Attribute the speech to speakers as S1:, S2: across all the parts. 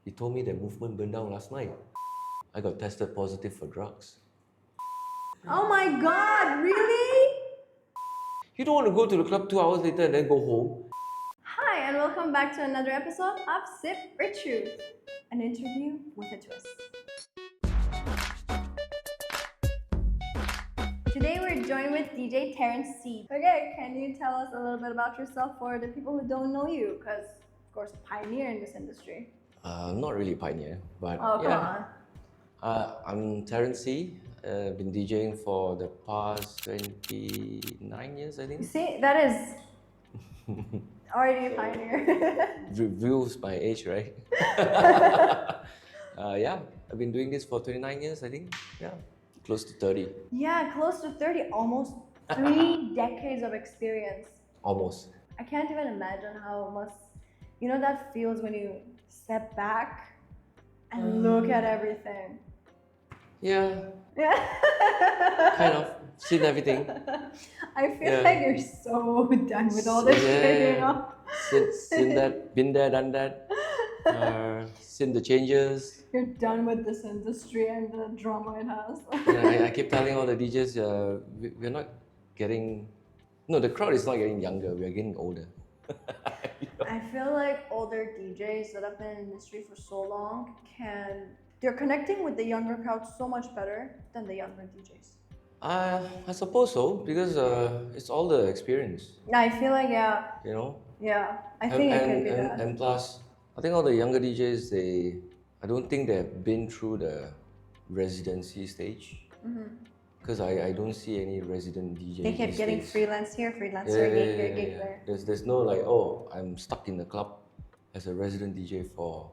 S1: He told me that movement burned down last night. I got tested positive for drugs.
S2: Oh my god, really?
S1: You don't want to go to the club 2 hours later and then go home.
S2: Hi, and welcome back to another episode of Sip or Truth, an interview with a twist. Today we're joined with DJ Terence C. Okay, can you tell us a little bit about yourself for the people who don't know you? Because, of course, pioneer in this industry.
S1: Not really pioneer, but
S2: Oh, come
S1: yeah.
S2: on.
S1: I'm Terence C. Been DJing for the past 29 years, I
S2: You
S1: think.
S2: see, that is already a pioneer.
S1: Reveals my age, right? Yeah, I've been doing this for 29 years, I think. Yeah, close to 30.
S2: Yeah, close to 30, almost 3 decades of experience.
S1: Almost.
S2: I can't even imagine how much, that feels when you step back and look at everything.
S1: Yeah,
S2: Yeah.
S1: kind of. Seen everything.
S2: I feel
S1: Yeah.
S2: like you're so done with all this shit,
S1: Seen that, been there, done that. Seen the changes.
S2: You're done with this industry and the drama it has.
S1: And I keep telling all the DJs, we're not getting. No, the crowd is not getting younger. We are getting older.
S2: I feel like older DJs that have been in the industry for so long they're connecting with the younger crowd so much better than the younger DJs.
S1: I suppose so, because it's all the experience,
S2: I feel like, yeah,
S1: you know.
S2: I think it could be that.
S1: And plus, I think all the younger DJs, I don't think they've been through the residency stage. Because I don't see any resident DJs.
S2: They kept
S1: these
S2: getting
S1: days.
S2: freelance here, freelance there, gig here, gig there.
S1: There's no like, oh, I'm stuck in the club as a resident DJ for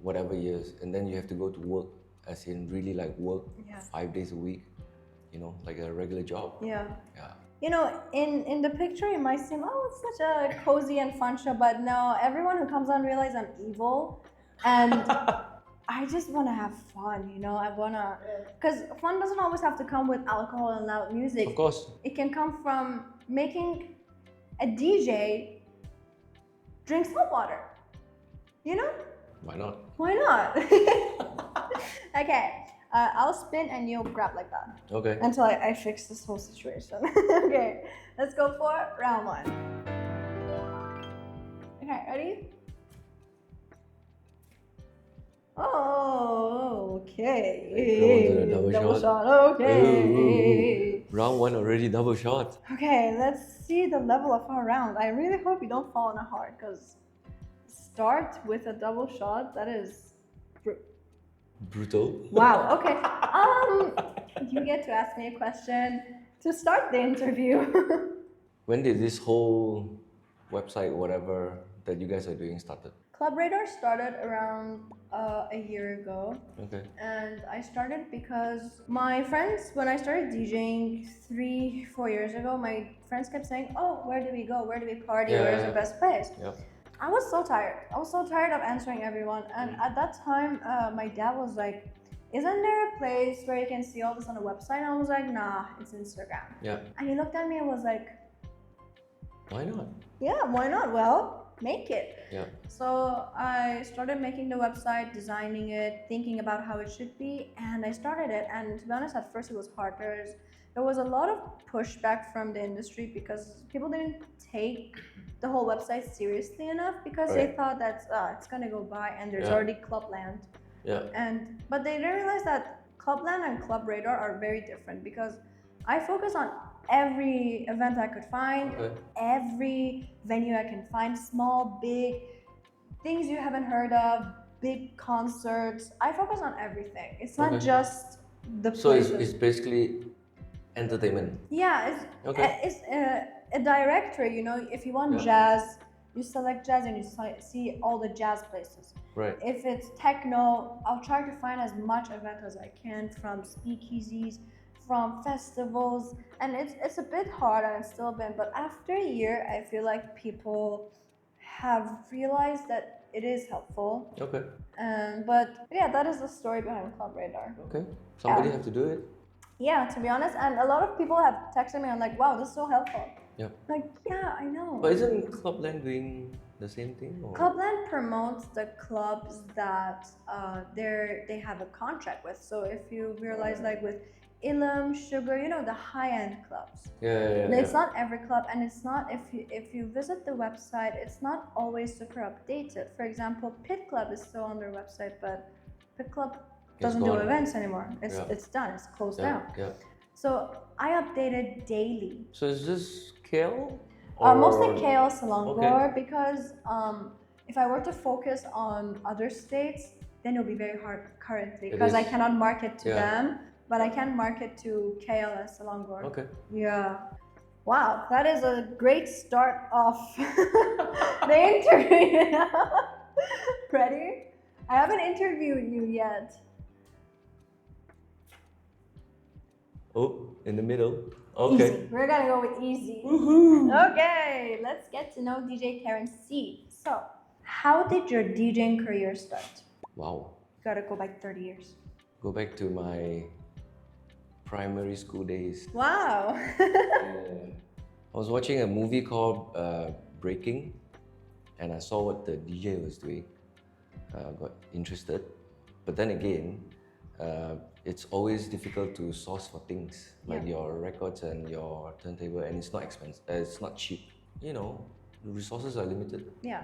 S1: whatever years, and then you have to go to work, as in really like work 5 days a week, like a regular job.
S2: Yeah.
S1: Yeah.
S2: In the picture it might seem, oh, it's such a cozy and fun show, but no, everyone who comes on realize I'm evil, and I just want to have fun, I want to, because fun doesn't always have to come with alcohol and loud music.
S1: Of course.
S2: It can come from making a DJ drink salt water,
S1: Why not?
S2: Why not? Okay, I'll spin and you'll grab like that.
S1: Okay.
S2: Until I fix this whole situation. Okay, let's go for round one. Okay, ready? Oh, okay.
S1: Go on to the double
S2: shot.
S1: shot.
S2: Okay.
S1: Round one already double shot.
S2: Okay, let's see the level of our round. I really hope you don't fall on a hard, because start with a double shot. That is
S1: Brutal.
S2: wow. Okay. You get to ask me a question to start the interview.
S1: When did this whole website, whatever that you guys are doing, started?
S2: Club Radar started around a year ago.
S1: Okay.
S2: And I started because my friends, when I started DJing 3-4 years ago, my friends kept saying, oh, where do we go? Where do we party? Where's the best place?
S1: Yep.
S2: I was so tired. I was so tired of answering everyone. And at that time, my dad was like, isn't there a place where you can see all this on a website? And I was like, nah, it's Instagram.
S1: Yeah.
S2: And he looked at me and was like,
S1: Why not?
S2: yeah, why not? Well, make it.
S1: Yeah.
S2: So I started making the website, designing it, thinking about how it should be, and I started it. And to be honest, at first it was hard. There was a lot of pushback from the industry because people didn't take the whole website seriously enough, because they thought that it's gonna go by and there's already Clubland.
S1: Yeah.
S2: But they didn't realize that Clubland and Club Radar are very different, because I focus on every event I could find, every venue I can find, small, big, things you haven't heard of, big concerts. I focus on everything. It's not just the places.
S1: So it's basically entertainment.
S2: Yeah, it's a directory, if you want jazz, you select jazz and you see all the jazz places.
S1: Right.
S2: If it's techno, I'll try to find as much event as I can, from speakeasies, from festivals, and it's a bit hard, and it's still been, but after a year, I feel like people have realized that it is helpful.
S1: Okay.
S2: But yeah, that is the story behind Club Radar.
S1: Okay. Somebody have to do it.
S2: Yeah, to be honest, and a lot of people have texted me and like, wow, this is so helpful.
S1: Yeah.
S2: Like, yeah, I know.
S1: But isn't Clubland doing the same thing? Or?
S2: Clubland promotes the clubs that they have a contract with. So if you realize, like with Ilum, Sugar, you know, the high-end clubs. It's not every club, and it's not, if you visit the website, it's not always super updated. For example, Pit Club is still on their website, but Pit Club doesn't do events anymore. It's done. It's closed down. So I update it daily.
S1: So is this KL?
S2: Mostly KL Selangor, because if I were to focus on other states, then it'll be very hard currently, because I cannot market to them, but I can market to KL and Selangor.
S1: Okay.
S2: Yeah. Wow, that is a great start of the interview. Ready? I haven't interviewed you yet.
S1: Oh, in the middle. Okay.
S2: Easy. We're gonna go with easy. Okay, let's get to know DJ Terence C. So, how did your DJing career start?
S1: Wow.
S2: Gotta go back 30 years.
S1: Go back to my primary school days.
S2: Wow.
S1: I was watching a movie called Breaking, and I saw what the DJ was doing. Got interested, but then again, it's always difficult to source for things like your records and your turntable, and it's not expensive. It's not cheap. You know, the resources are limited.
S2: Yeah.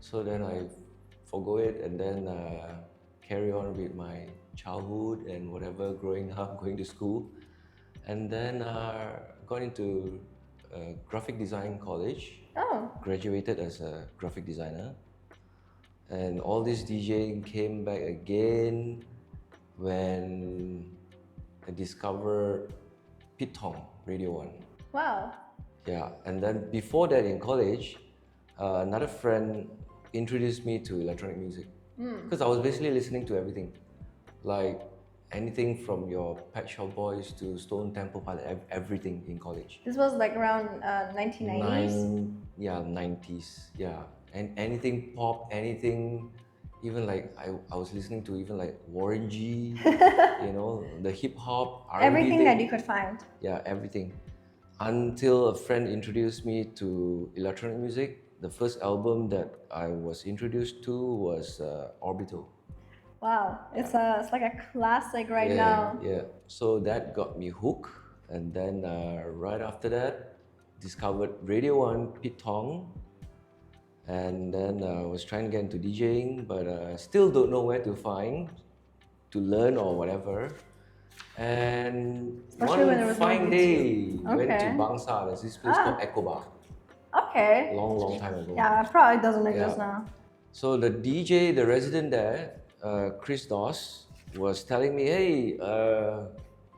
S1: So then I forgo it, and then carry on with my childhood and whatever, growing up, going to school, and then got into graphic design college.
S2: Oh.
S1: Graduated as a graphic designer, and all this DJing came back again when I discovered Pitong Radio 1.
S2: Wow.
S1: Yeah, and then before that in college, another friend introduced me to electronic music, because I was basically listening to everything, like anything from your Pet Shop Boys to Stone Temple Pilot, everything in college.
S2: This was like around 1990s?
S1: 90s, yeah. And anything pop, anything, even like I was listening to even like Warren G, you know, the hip hop, R&B
S2: everything
S1: thing.
S2: that you could find.
S1: Yeah, everything. Until a friend introduced me to electronic music. The first album that I was introduced to was Orbital.
S2: Wow, it's like a classic now.
S1: Yeah, so that got me hooked, and then right after that, discovered Radio 1, Pitong, and then I was trying to get into DJing, but still don't know where to find, to learn or whatever. And
S2: especially
S1: one fine day, went to Bangsa. There's this place called Echo Bar.
S2: Okay.
S1: Long time ago.
S2: Yeah, it probably doesn't exist now.
S1: So the DJ, the resident there, Chris Doss, was telling me, hey,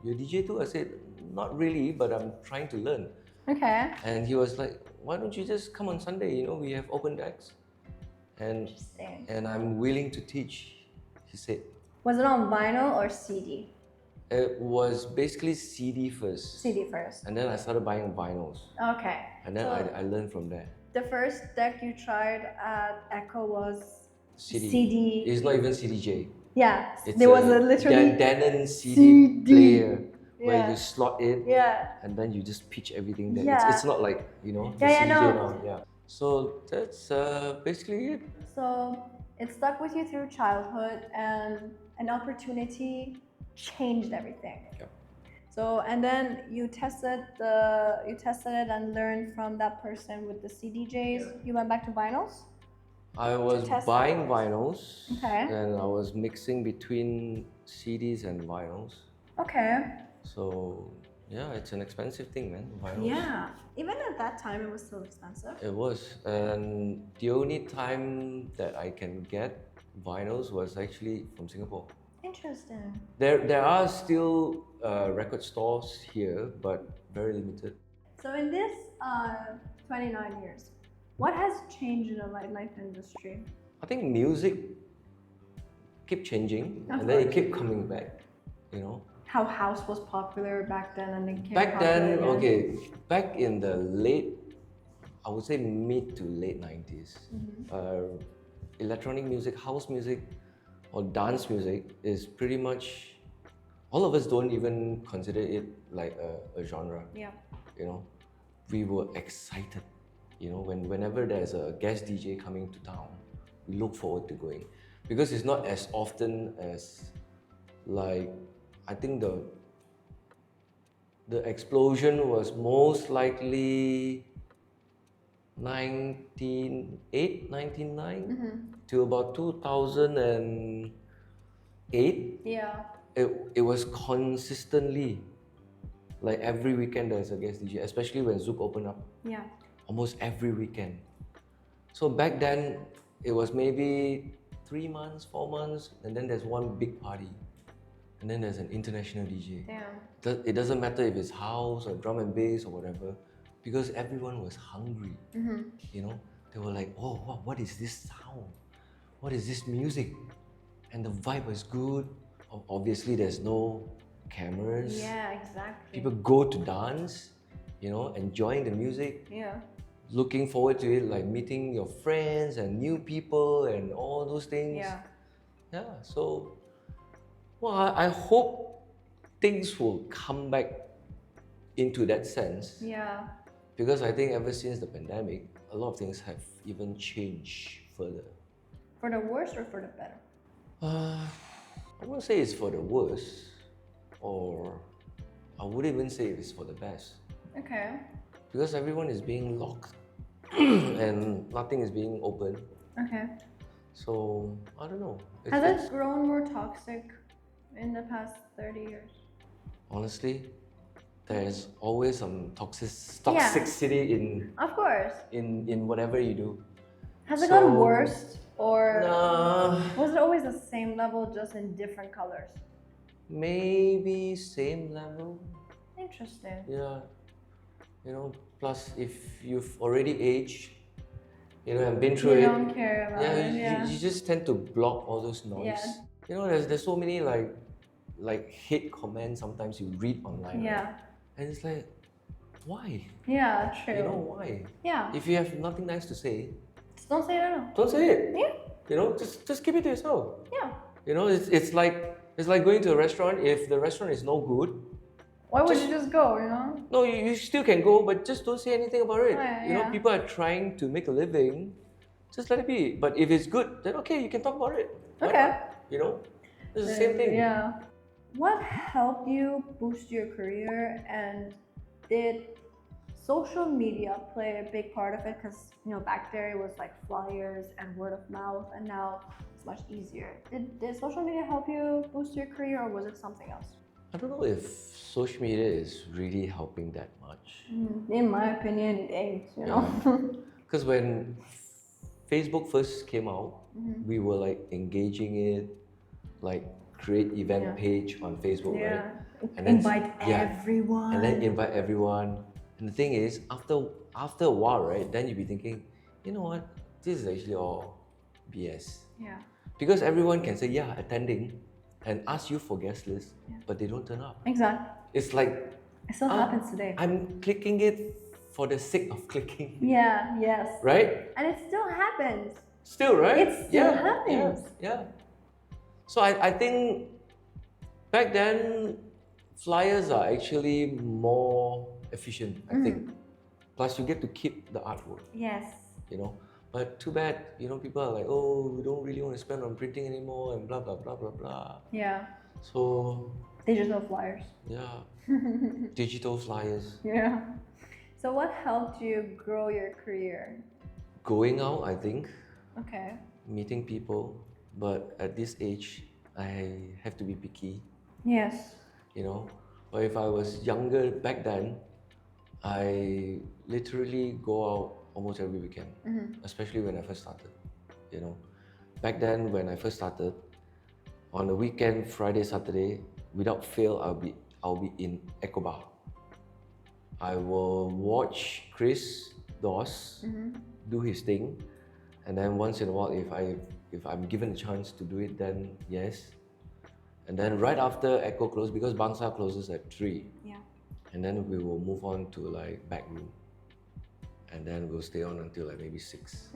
S1: you DJ too? I said, not really, but I'm trying to learn.
S2: Okay.
S1: And he was like, why don't you just come on Sunday? You know, we have open decks. And I'm willing to teach, he said.
S2: Was it on vinyl or CD?
S1: It was basically CD first.
S2: CD first.
S1: And then I started buying vinyls.
S2: Okay.
S1: And then I learned from there.
S2: The first deck you tried at Echo was
S1: CD.
S2: CD.
S1: It's not even CDJ.
S2: Yeah, there was a literally
S1: Denon CD player where you slot it, and then you just pitch everything there. It's not like, you know, the CDJ now. Yeah. So that's basically it.
S2: So it stuck with you through childhood, and an opportunity changed everything.
S1: Yeah.
S2: So, and then you tested it and learned from that person with the CDJs. You went back to vinyls?
S1: I was buying vinyls,
S2: okay,
S1: and I was mixing between CDs and vinyls.
S2: Okay.
S1: So yeah, it's an expensive thing, man, vinyls.
S2: Yeah, even at that time it was still expensive.
S1: It was, and the only time that I can get vinyls was actually from Singapore.
S2: Interesting.
S1: There are still record stores here, but very limited.
S2: So in this 29 years, what has changed in the nightlife industry?
S1: I think music kept changing, and then it kept coming back, you know.
S2: How house was popular back then, and then
S1: back then, okay, back in the late, I would say mid to late 90s, electronic music, house music, or dance music is pretty much, all of us don't even consider it like a genre.
S2: Yeah.
S1: You know, we were excited. You know, whenever there's a guest DJ coming to town, we look forward to going because it's not as often as like I think the explosion was most likely 1908, 1999 to about 2008.
S2: Yeah.
S1: It was consistently like every weekend there's a guest DJ, especially when Zouk opened up.
S2: Yeah.
S1: Almost every weekend. So back then it was maybe 3 months, 4 months, and then there's one big party. And then there's an international DJ.
S2: Damn.
S1: It doesn't matter if it's house or drum and bass or whatever, because everyone was hungry. You know, they were like, oh, wow, what is this sound? What is this music? And the vibe was good. Obviously, there's no cameras.
S2: Yeah, exactly.
S1: People go to dance, you know, enjoying the music.
S2: Yeah.
S1: Looking forward to it, like meeting your friends and new people and all those things.
S2: Yeah.
S1: Yeah, so, well, I hope things will come back into that sense.
S2: Yeah.
S1: Because I think ever since the pandemic, a lot of things have even changed further.
S2: For the worse or for the better?
S1: I wouldn't say it's for the worse, or I wouldn't even say it's for the best.
S2: Okay.
S1: Because everyone is being locked and nothing is being open.
S2: Okay.
S1: So, I don't know.
S2: Has it grown more toxic in the past 30 years?
S1: Honestly, there's always some toxicity
S2: Of course.
S1: in whatever you do.
S2: Has it gotten worse, or
S1: Nah,
S2: was it always the same level, just in different colors?
S1: maybe same level.
S2: Interesting.
S1: Yeah. You know, plus if you've already aged, you know, and been through
S2: You
S1: it,
S2: don't care about it. Yeah.
S1: you just tend to block all those noise.
S2: Yeah.
S1: You know, there's so many like hate comments sometimes you read online.
S2: Yeah.
S1: Right? And it's like, why?
S2: Yeah, true.
S1: You know why?
S2: Yeah.
S1: If you have nothing nice to say,
S2: Just don't say it at all.
S1: don't say it.
S2: Yeah.
S1: You know, just keep it to yourself.
S2: Yeah.
S1: You know, it's like going to a restaurant. If the restaurant is no good,
S2: Why would you just go, you know?
S1: no, you still can go, but just don't say anything about it.
S2: Yeah,
S1: You know,
S2: yeah.
S1: people are trying to make a living. Just let it be. But if it's good, then okay, you can talk about it. Why
S2: Okay.
S1: not? You know, it's the same thing.
S2: Yeah. What helped you boost your career, and did social media play a big part of it? Because, you know, back there it was like flyers and word of mouth, and now it's much easier. Did social media help you boost your career, or was it something else?
S1: I don't know if social media is really helping that much.
S2: In my opinion, it ain't, you know?
S1: Because when Facebook first came out, we were like engaging it, like create event page on Facebook, right?
S2: And invite everyone.
S1: And then invite everyone. And the thing is, after a while, right, then you'll be thinking, you know what, this is actually all BS.
S2: Yeah.
S1: Because everyone can say, yeah, attending, and ask you for guest list, but they don't turn up.
S2: Exactly.
S1: It's like,
S2: It still happens today.
S1: I'm clicking it for the sake of clicking.
S2: Yeah, yes.
S1: Right?
S2: And it still happens.
S1: Still, right?
S2: It still happens.
S1: Yeah. So I think back then, flyers are actually more efficient, I think. Plus, you get to keep the artwork,
S2: Yes.
S1: you know. But too bad, you know, people are like, oh, we don't really want to spend on printing anymore and blah, blah, blah, blah, blah.
S2: Yeah.
S1: So,
S2: Digital flyers.
S1: yeah, digital flyers.
S2: Yeah. So what helped you grow your career?
S1: Going out, I think,
S2: Okay.
S1: meeting people. But at this age, I have to be picky,
S2: Yes.
S1: you know. But if I was younger back then, I literally go out almost every weekend, especially when I first started, you know. Back then, when I first started, on the weekend, Friday, Saturday, without fail, I'll be in Echo Bar. I will watch Chris Doss do his thing, and then once in a while, if I'm given a chance to do it, then yes. And then right after Echo closes, because Bangsa closes at 3,
S2: Yeah.
S1: and then we will move on to like back room, and then we'll stay on until like maybe 6.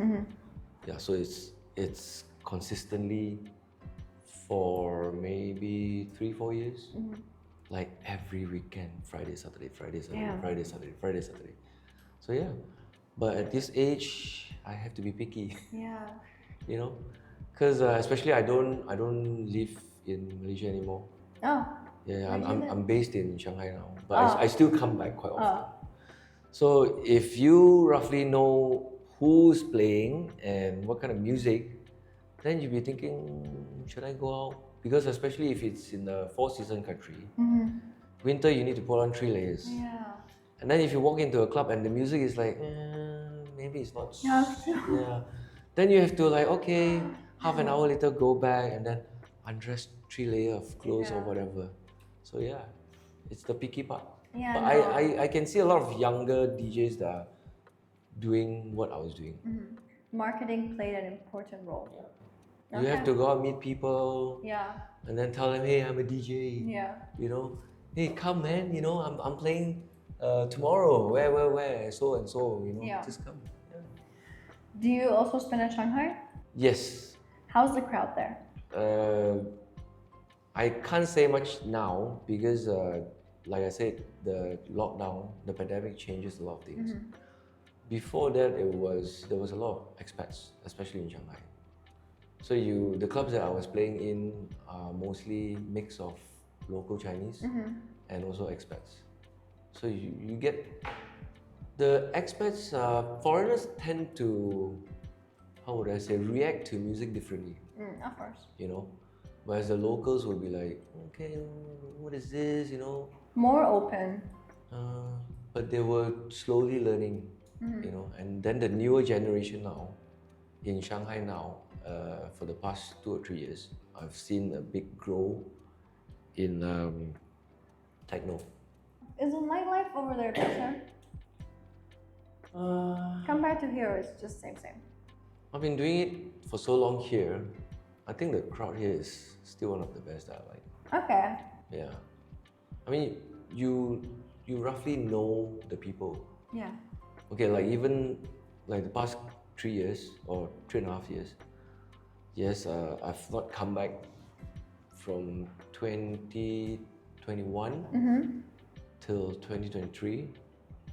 S1: Yeah, so it's consistently for maybe 3-4 years, like every weekend, Friday, Saturday, Friday, Saturday,
S2: Yeah.
S1: Friday, Saturday, Friday, Saturday. So yeah, But at this age, I have to be picky.
S2: Yeah.
S1: You know, because especially I don't live in Malaysia anymore.
S2: Oh.
S1: Yeah,
S2: Where do you live?
S1: I'm based in Shanghai now, but
S2: Oh.
S1: I still come back quite often.
S2: Oh.
S1: So if you roughly know who's playing and what kind of music, then you'll be thinking, should I go out? Because especially if it's in the four-season country, winter you need to put on 3 layers.
S2: Yeah.
S1: And then if you walk into a club and the music is like, maybe it's not. Yeah. Then you have to like, okay, half an hour later go back and then undress 3 layers of clothes or whatever. So yeah, it's the picky part.
S2: Yeah,
S1: But
S2: no.
S1: I can see a lot of younger DJs that are doing what I was doing.
S2: Marketing played an important role.
S1: Yeah. You have to go out meet people.
S2: Yeah.
S1: And then tell them, hey, I'm a DJ.
S2: Yeah.
S1: You know, hey, come man. You know, I'm playing tomorrow. Where? So and so. You know, just come. Yeah.
S2: Do you also spend in Shanghai?
S1: Yes.
S2: How's the crowd there?
S1: I can't say much now because, like I said, the lockdown, the pandemic changes a lot of things. Before that, there was a lot of expats, especially in Shanghai. So the clubs that I was playing in are mostly mix of local Chinese and also expats. So you get the expats, foreigners tend to, how would I say, react to music differently.
S2: Of course.
S1: You know, whereas the locals will be like, okay, what is this? You know,
S2: more open.
S1: But they were slowly learning. You know, and then the newer generation now in Shanghai now, for the past 2 or 3 years, I've seen a big growth in techno.
S2: Is the nightlife over there better? Compared to here, it's just same.
S1: I've been doing it for so long here. I think the crowd here is still one of the best that I like.
S2: Okay.
S1: Yeah. I mean, you roughly know the people.
S2: Yeah.
S1: Okay, like even like the past 3 years or 3.5 years. Yes, I've not come back from 2021 till 2023.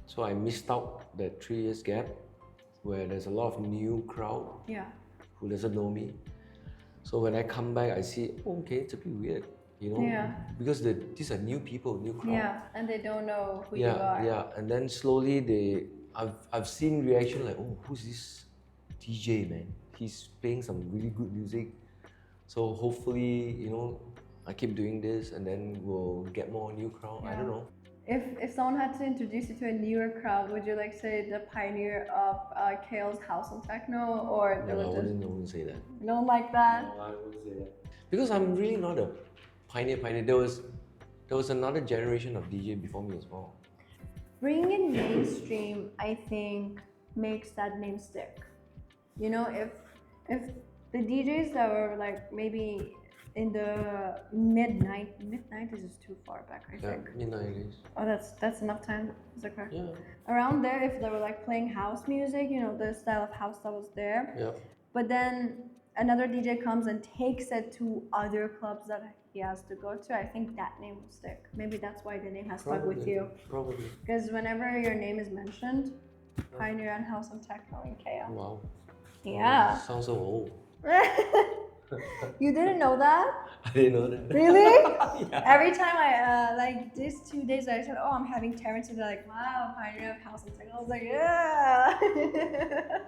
S1: So I missed out that 3 years gap where there's a lot of new crowd who doesn't know me. So when I come back, I see, okay, it's a bit weird, you know, because these are new people, new crowd.
S2: Yeah, and they don't know who you are.
S1: Yeah, and then slowly I've seen reaction like, oh, who's this DJ, man? He's playing some really good music. So hopefully, you know, I keep doing this and then we'll get more new crowd. I don't know.
S2: If someone had to introduce you to a newer crowd, would you like say the pioneer of KL's house and techno, or
S1: No, I wouldn't say that.
S2: You don't like that?
S1: No, I wouldn't say that. Because I'm really not a pioneer. There was another generation of DJ before me as well.
S2: Bringing it mainstream, I think, makes that name stick. You know, if the DJs that were like maybe in the mid-90s is too far back, I think.
S1: Mid-90s.
S2: Oh, that's enough time. Is that correct?
S1: Yeah.
S2: Around there, if they were like playing house music, you know, the style of house that was there.
S1: Yeah.
S2: But then another DJ comes and takes it to other clubs that he has to go to. I think that name will stick. Maybe that's why the name has stuck with you.
S1: Probably.
S2: Because whenever your name is mentioned, pioneer and house and techno in KL.
S1: Wow.
S2: Yeah.
S1: Sounds so old.
S2: You didn't know that?
S1: I didn't know that.
S2: Really?
S1: Yeah.
S2: Every time I, like these 2 days I said, oh, I'm having Terence C, they're like, wow, pioneer of house and techno. I was like, yeah.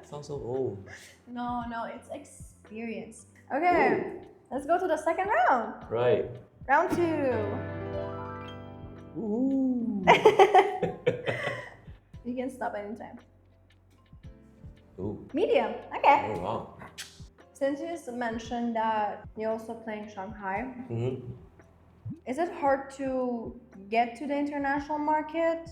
S1: Sounds so old.
S2: No, it's experience. Okay, let's go to the second round.
S1: Right.
S2: Round 2.
S1: Ooh.
S2: You can stop anytime.
S1: Ooh.
S2: Medium, okay.
S1: Oh, wow.
S2: Since you just mentioned that you're also playing Shanghai,
S1: Mm-hmm.
S2: is it hard to get to the international market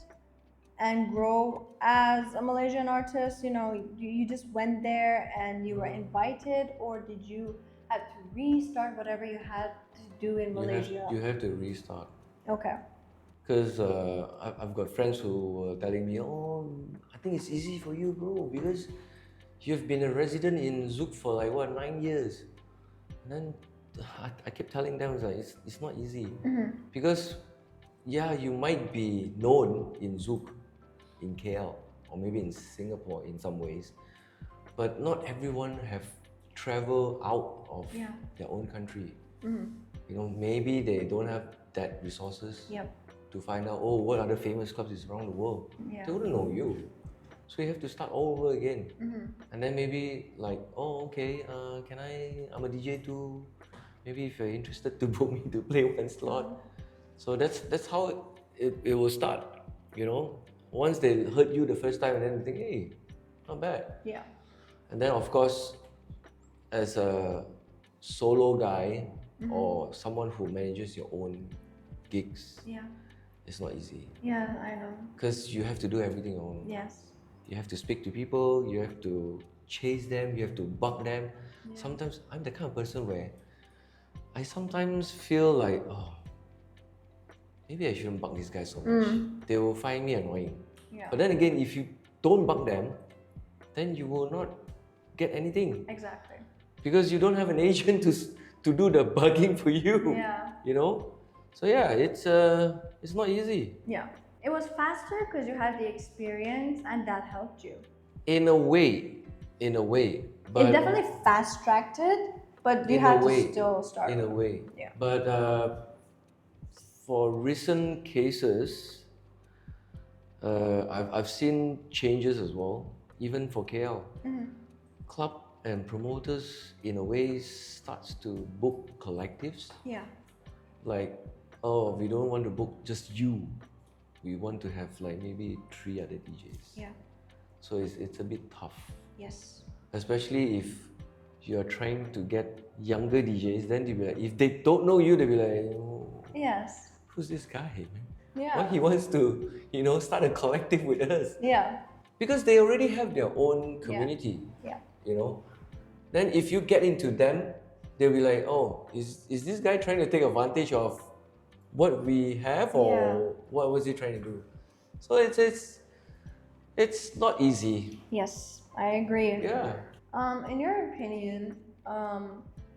S2: and grow as a Malaysian artist? You know, you just went there and you were invited, or did you have to restart whatever you had to do in Malaysia?
S1: You have to restart.
S2: Okay.
S1: Because I've got friends who were telling me, oh, I think it's easy for you, bro, because you've been a resident in Zouk for like, what, 9 years? And then I kept telling them, it's not easy. Because, yeah, you might be known in Zouk, in KL, or maybe in Singapore in some ways, but not everyone have traveled out of their own country. You know, maybe they don't have that resources to find out, oh, what are the famous clubs is around the world. They wouldn't know you. So you have to start all over again. And then maybe like, oh, okay, I'm a DJ too. Maybe if you're interested to book me to play one slot. So that's how it will start, you know. Once they heard you the first time and then they think, hey, not bad.
S2: Yeah.
S1: And then of course, as a solo guy or someone who manages your own gigs, it's not easy.
S2: Yeah, I know.
S1: Because you have to do everything on.
S2: Yes.
S1: You have to speak to people, you have to chase them, you have to bug them. Sometimes I'm the kind of person where I sometimes feel like, oh, maybe I shouldn't bug these guys so much. They will find me annoying. But then again, if you don't bug them, then you will not get anything.
S2: Exactly.
S1: Because you don't have an agent to do the bugging for you. You know? So yeah, it's not easy.
S2: Yeah. It was faster because you had the experience and that helped you.
S1: In a way. But
S2: it definitely fast-tracked it, but you had to still start.
S1: In a way.
S2: Yeah.
S1: But for recent cases, I've seen changes as well, even for KL. Club and promoters, in a way, starts to book collectives.
S2: Yeah.
S1: Like, oh, we don't want to book just you. We want to have like maybe 3 other DJs.
S2: Yeah.
S1: So it's a bit tough.
S2: Yes.
S1: Especially if you're trying to get younger DJs, then they'll be like, if they don't know you, they'll be like, oh,
S2: yes.
S1: Who's this guy, man?
S2: Yeah.
S1: Why he wants to, start a collective with us?
S2: Yeah.
S1: Because they already have their own community.
S2: Yeah.
S1: You know? Then if you get into them, they'll be like, oh, is this guy trying to take advantage of what we have, or what was he trying to do? So it's not easy.
S2: Yes, I agree.
S1: Yeah.
S2: In your opinion,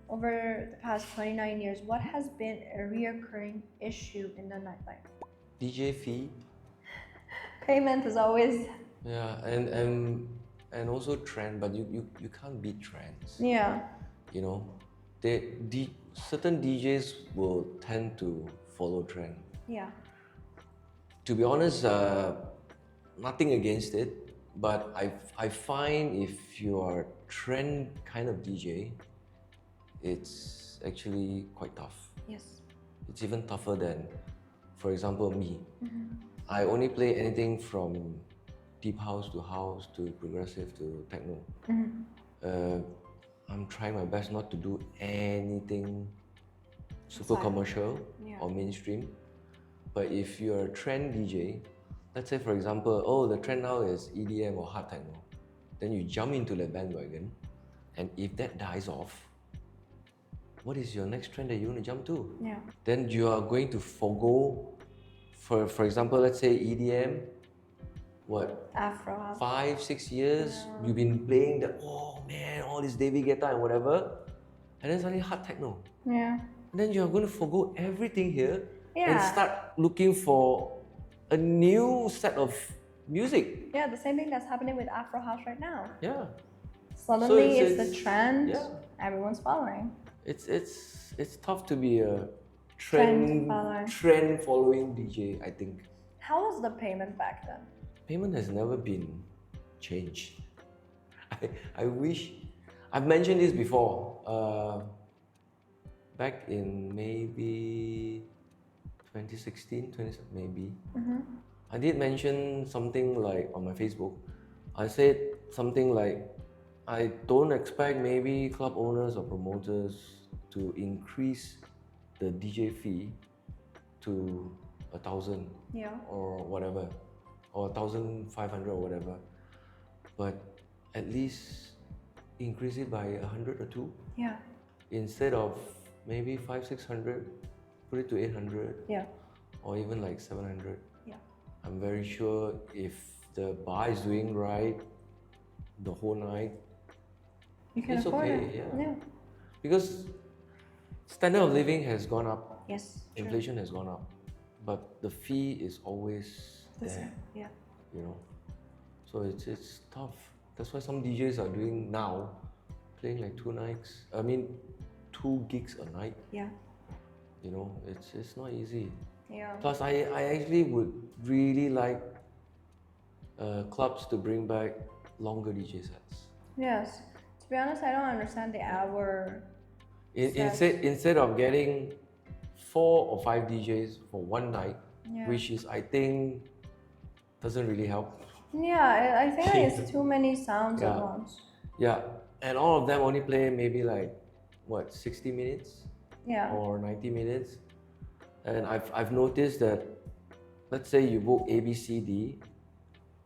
S2: over the past 29 years, what has been a reoccurring issue in the nightlife?
S1: DJ fee.
S2: Payment is always.
S1: Yeah, and also trend, but you can't beat trends.
S2: Yeah.
S1: You know, certain DJs will tend to follow trend.
S2: Yeah.
S1: To be honest, nothing against it, but I find if you are a trend kind of DJ, it's actually quite tough.
S2: Yes.
S1: It's even tougher than, for example, me. I only play anything from deep house to progressive to techno. I'm trying my best not to do anything super commercial or mainstream. But if you're a trend DJ, let's say for example, oh, the trend now is EDM or hard techno, then you jump into the bandwagon, and if that dies off, what is your next trend that you want to jump to?
S2: Yeah.
S1: Then you are going to forgo, for example, let's say EDM, what?
S2: Afro.
S1: 5-6 years, you've been playing oh man, all this David Guetta and whatever, and then suddenly hard techno.
S2: Yeah.
S1: And then you're going to forgo everything here and
S2: Yeah.
S1: start looking for a new set of music.
S2: Yeah, the same thing that's happening with Afro House right now.
S1: Yeah.
S2: Suddenly
S1: So
S2: it's the trend,
S1: yeah.
S2: everyone's following.
S1: It's tough to be a
S2: Trend
S1: following DJ, I think.
S2: How was the payment back then?
S1: Payment has never been changed. I wish, I've mentioned this before. Back in maybe 2016, maybe. I did mention something like on my Facebook. I said something like, I don't expect maybe club owners or promoters to increase the DJ fee to 1,000 or whatever, or 1,500 or whatever, but at least increase it by 100 or 2.
S2: Yeah.
S1: Instead of maybe 500-600, put it to 800.
S2: Yeah.
S1: Or even like 700.
S2: Yeah.
S1: I'm very sure if the bar is doing right the whole night,
S2: you can
S1: it's
S2: afford
S1: okay.
S2: it.
S1: Yeah. Because standard of living has gone up.
S2: Yes.
S1: Inflation has gone up. But the fee is always there.
S2: Yeah.
S1: You know. So it's tough. That's why some DJs are doing now, playing like 2 gigs a night.
S2: Yeah.
S1: You know, it's not easy.
S2: Yeah.
S1: Plus, I actually would really like clubs to bring back longer DJ sets.
S2: Yes. To be honest, I don't understand the hour.
S1: Instead of getting 4 or 5 DJs for one night,
S2: Yeah.
S1: which is I think doesn't really help.
S2: Yeah, I think like it's too many sounds at
S1: Yeah.
S2: once.
S1: Yeah, and all of them only play maybe like 60 minutes
S2: Yeah.
S1: or 90 minutes. And I've noticed that, let's say you book ABCD,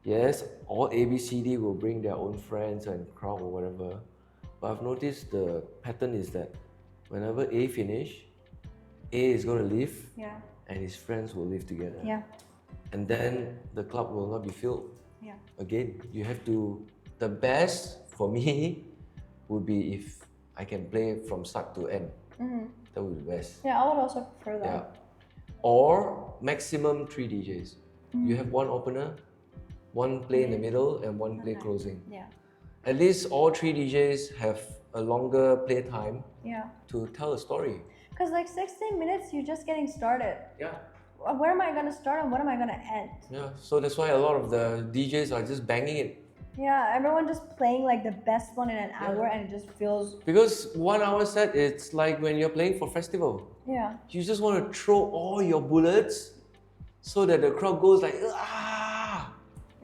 S1: yes, all ABCD will bring their own friends and crowd or whatever. But I've noticed the pattern is that whenever A finish, A is going to leave,
S2: Yeah.
S1: and his friends will live together.
S2: Yeah.
S1: And then the club will not be filled.
S2: Yeah.
S1: Again, you have to, the best for me would be if I can play from start to end. That would be the best.
S2: Yeah, I would also prefer that.
S1: Yeah. Or maximum 3 DJs. You have one opener, one play in the middle, and one play closing.
S2: Yeah.
S1: At least all 3 DJs have a longer play time
S2: Yeah.
S1: to tell a story.
S2: Because like 16 minutes, you're just getting started.
S1: Yeah.
S2: Where am I gonna start and what am I gonna end?
S1: Yeah. So that's why a lot of the DJs are just banging it.
S2: Yeah, everyone just playing like the best one in an hour and it just feels.
S1: Because 1 hour set, it's like when you're playing for festival.
S2: Yeah.
S1: You just want to throw all your bullets so that the crowd goes like, ah!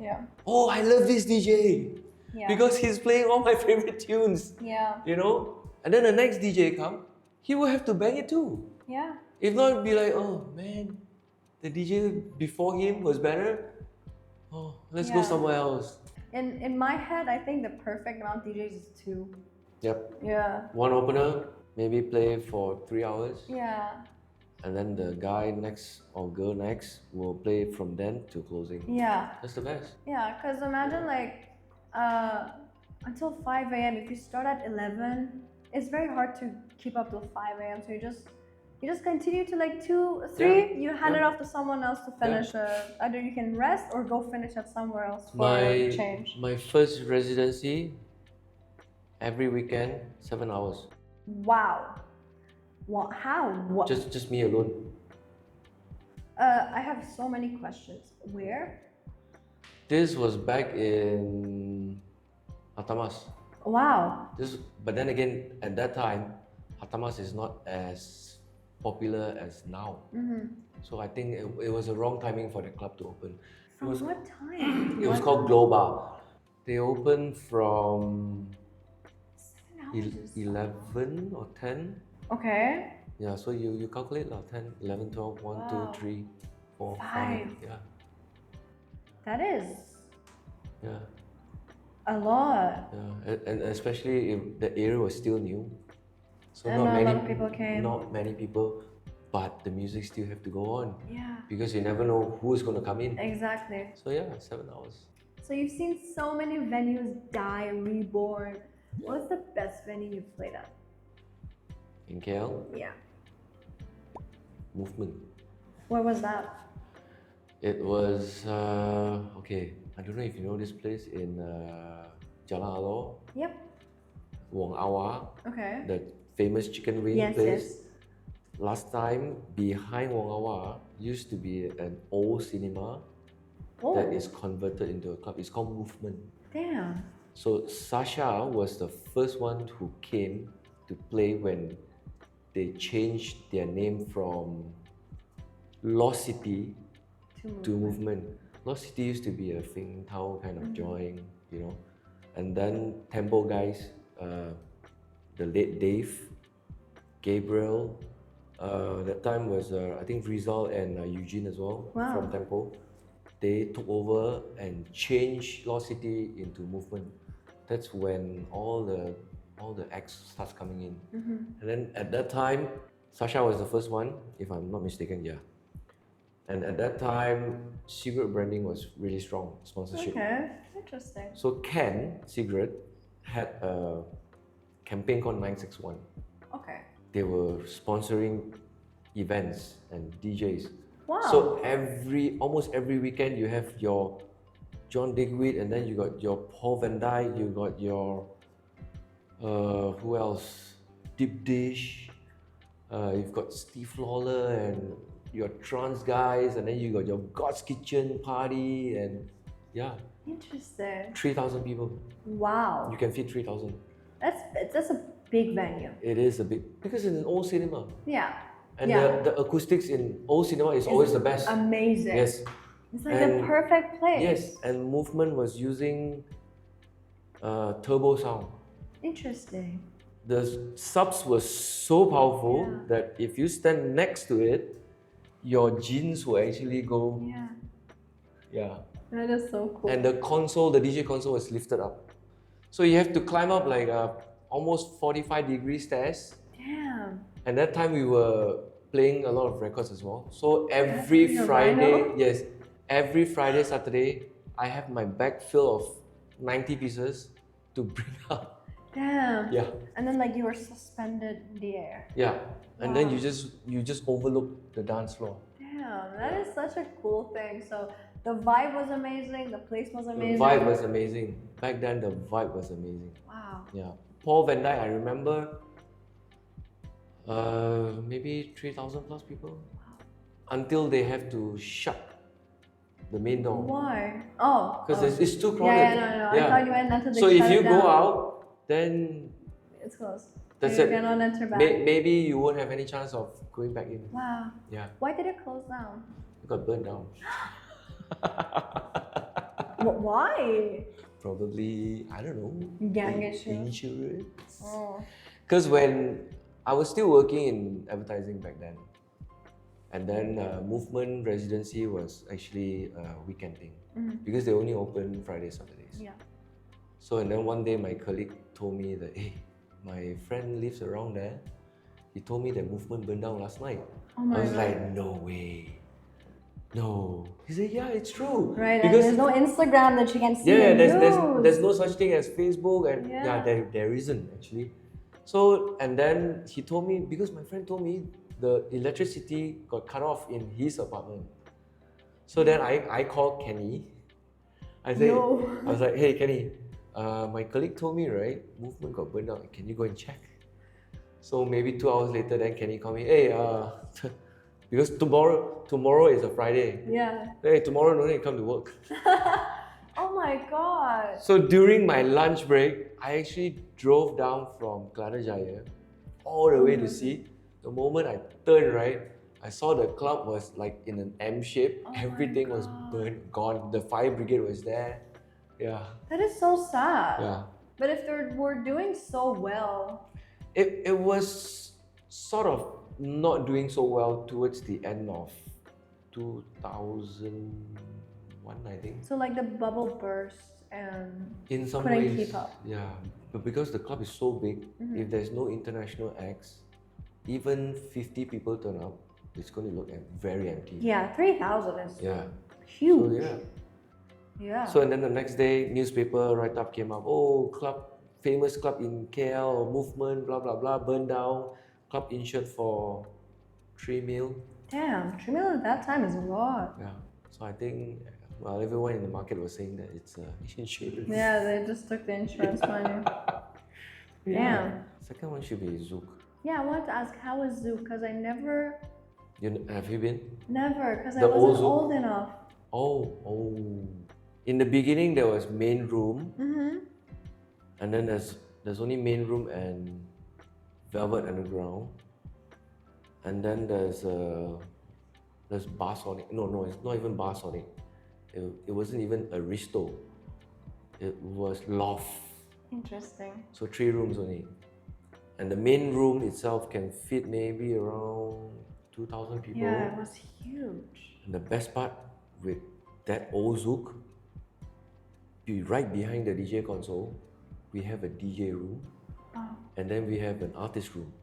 S2: Yeah.
S1: Oh, I love this DJ!
S2: Yeah.
S1: Because he's playing all my favorite tunes.
S2: Yeah.
S1: You know? And then the next DJ come, he will have to bang it too.
S2: Yeah.
S1: If not, it'd be like, oh man, the DJ before him was better. Oh, let's go
S2: Yeah.
S1: somewhere else.
S2: In my head, I think the perfect amount of DJs is 2.
S1: Yep.
S2: Yeah.
S1: One opener, maybe play for 3 hours.
S2: Yeah.
S1: And then the guy next or girl next will play from then to closing.
S2: Yeah.
S1: That's the best.
S2: Yeah, because imagine like until 5 a.m. If you start at 11, it's very hard to keep up till 5 a.m. So you just continue to like 2, 3. You hand it off to someone else to finish. Either you can rest or go finish at somewhere else for change.
S1: My first residency, every weekend, 7 hours.
S2: Wow. What? How? What?
S1: Just me alone.
S2: I have so many questions. Where?
S1: This was back in Hatamas.
S2: Wow.
S1: But then again, at that time, Hatamas is not as popular as now. So I think it was a wrong timing for the club to open.
S2: From what time?
S1: It was called Globa. They opened from 11 or 10.
S2: Okay.
S1: Yeah, so you calculate 10, 11, 12, 1,
S2: Wow.
S1: 2, 3, 4, 5.
S2: 5.
S1: Yeah.
S2: That is
S1: Yeah.
S2: a lot.
S1: Yeah. And especially if the area was still new. So
S2: And
S1: not
S2: not a
S1: many
S2: lot of people came.
S1: Not many people, but the music still have to go on.
S2: Yeah.
S1: Because you never know who is going to come in.
S2: Exactly.
S1: So yeah, 7 hours.
S2: So you've seen so many venues die, reborn. What's the best venue you've played at?
S1: In KL,
S2: Yeah.
S1: Movement.
S2: Where was that?
S1: It was, okay, I don't know if you know this place in Jalan Alor,
S2: Yep.
S1: Wong Awa,
S2: Okay.
S1: the famous chicken wing
S2: Yes,
S1: place.
S2: yes.
S1: Last time, behind Wong Awa used to be an old cinema
S2: Oh,
S1: that is converted into a club. It's called Movement.
S2: damn.
S1: So Sasha was the first one who came to play when they changed their name from Lost City to Movement. Lost City used to be a Fing Tao kind of joint, you know. And then Tempo guys, the late Dave, Gabriel, that time was I think Rizal and Eugene as well from Tempo. They took over and changed Lost City into Movement. That's when all the acts starts coming in. And then at that time, Sasha was the first one, if I'm not mistaken, yeah. And at that time, cigarette branding was really strong, sponsorship.
S2: Okay. Interesting.
S1: So Ken Cigarette had a campaign called 961.
S2: Okay.
S1: They were sponsoring events and DJs.
S2: Wow.
S1: So almost every weekend you have your John Digweed, and then you got your Paul Van Dyke, you got your who else? Deep Dish. You've got Steve Lawler and your trance guys, and then you got your God's Kitchen party, and yeah.
S2: Interesting.
S1: 3,000 people.
S2: Wow.
S1: You can fit 3,000.
S2: That's a big venue.
S1: It is a big, because it's an old cinema.
S2: Yeah.
S1: And the acoustics in old cinema is always the best.
S2: Amazing.
S1: Yes.
S2: It's like the perfect place.
S1: Yes, and Movement was using turbo sound.
S2: Interesting.
S1: The subs were so powerful that if you stand next to it, your jeans will actually go.
S2: Yeah.
S1: Yeah.
S2: That is so cool.
S1: And the console, the DJ console was lifted up. So you have to climb up like almost 45-degree stairs.
S2: Damn.
S1: And that time we were playing a lot of records as well. So every Friday, yes, every Friday, Saturday, I have my bag full of 90 pieces to bring up.
S2: Damn.
S1: Yeah.
S2: And then like you were suspended in the air.
S1: Yeah. And then you just overlook the dance floor.
S2: Damn, that is such a cool thing. So the vibe was amazing, the place was amazing.
S1: The vibe was amazing. Back then the vibe was amazing.
S2: Wow.
S1: Yeah. Paul Van Dyke, I remember maybe 3,000 plus people. Wow. Until they have to shut the main door.
S2: Why? Oh.
S1: Because it's too crowded.
S2: Yeah. I thought you went until they
S1: so
S2: shut
S1: if you
S2: it
S1: go
S2: down.
S1: out, then
S2: it's closed.
S1: That's
S2: you
S1: it.
S2: cannot enter back.
S1: Maybe you won't have any chance of going back in.
S2: Wow.
S1: Yeah.
S2: Why did it close down?
S1: It got burned down.
S2: Why?
S1: Probably, I don't know.
S2: Gang issue.
S1: Insurance.
S2: Oh.
S1: Because when I was still working in advertising back then, and then Movement residency was actually a weekend thing because they only open Fridays, Saturdays.
S2: Yeah.
S1: So and then one day my colleague told me that, hey, my friend lives around there. He told me that Movement burned down last night.
S2: Oh my
S1: I was
S2: God.
S1: like, no way. No. He said, yeah, it's true.
S2: Right,
S1: because
S2: and there's no Instagram that you can see.
S1: yeah,
S2: in
S1: there's no such thing as Facebook, and
S2: Yeah.
S1: there isn't actually. So and then he told me, because my friend told me the electricity got cut off in his apartment. So then I called Kenny. I said, I was like, hey Kenny, my colleague told me, right, Movement got burned out. Can you go and check? So maybe 2 hours later, then Kenny called me, hey, because tomorrow is a Friday.
S2: Yeah.
S1: Hey, tomorrow no need to come to work.
S2: Oh my God.
S1: So during my lunch break, I actually drove down from Jaya all the way to see. The moment I turned right, I saw the club was like in an M shape.
S2: Oh
S1: Everything was burned, gone. The fire brigade was there. Yeah.
S2: That is so sad.
S1: Yeah.
S2: But if they were doing so well.
S1: It was sort of not doing so well towards the end of 2001, I think.
S2: So like the bubble burst and
S1: in some
S2: couldn't
S1: ways,
S2: keep up.
S1: yeah. But because the club is so big, if there's no international acts, even 50 people turn up, it's going to look very empty.
S2: Yeah, 3,000 is
S1: So,
S2: huge.
S1: yeah. So and then the next day, newspaper write-up came up. Oh, famous club in KL, Movement, blah blah blah, burned down. Club insured for 3 mil.
S2: Damn, 3 million at that time is a lot.
S1: Yeah. So I think, well, everyone in the market was saying that it's insurance.
S2: Yeah, they just took the insurance money. Damn.
S1: Second one should be Zouk.
S2: Yeah, I wanted to ask, how was Zouk? Because I never.
S1: Have you been?
S2: Never, because I
S1: The
S2: wasn't
S1: old
S2: old enough.
S1: Oh. In the beginning, there was main room, and then there's only main room and Velvet Underground, and then there's Bar Sonic. No, it's not even Bar Sonic. It wasn't even Aristo. It was Loft.
S2: Interesting.
S1: So 3 rooms only, and the main room itself can fit maybe around 2,000 people.
S2: Yeah, it was huge.
S1: And the best part with that old Zouk, right behind the DJ console, we have a DJ room, and then we have an artist room.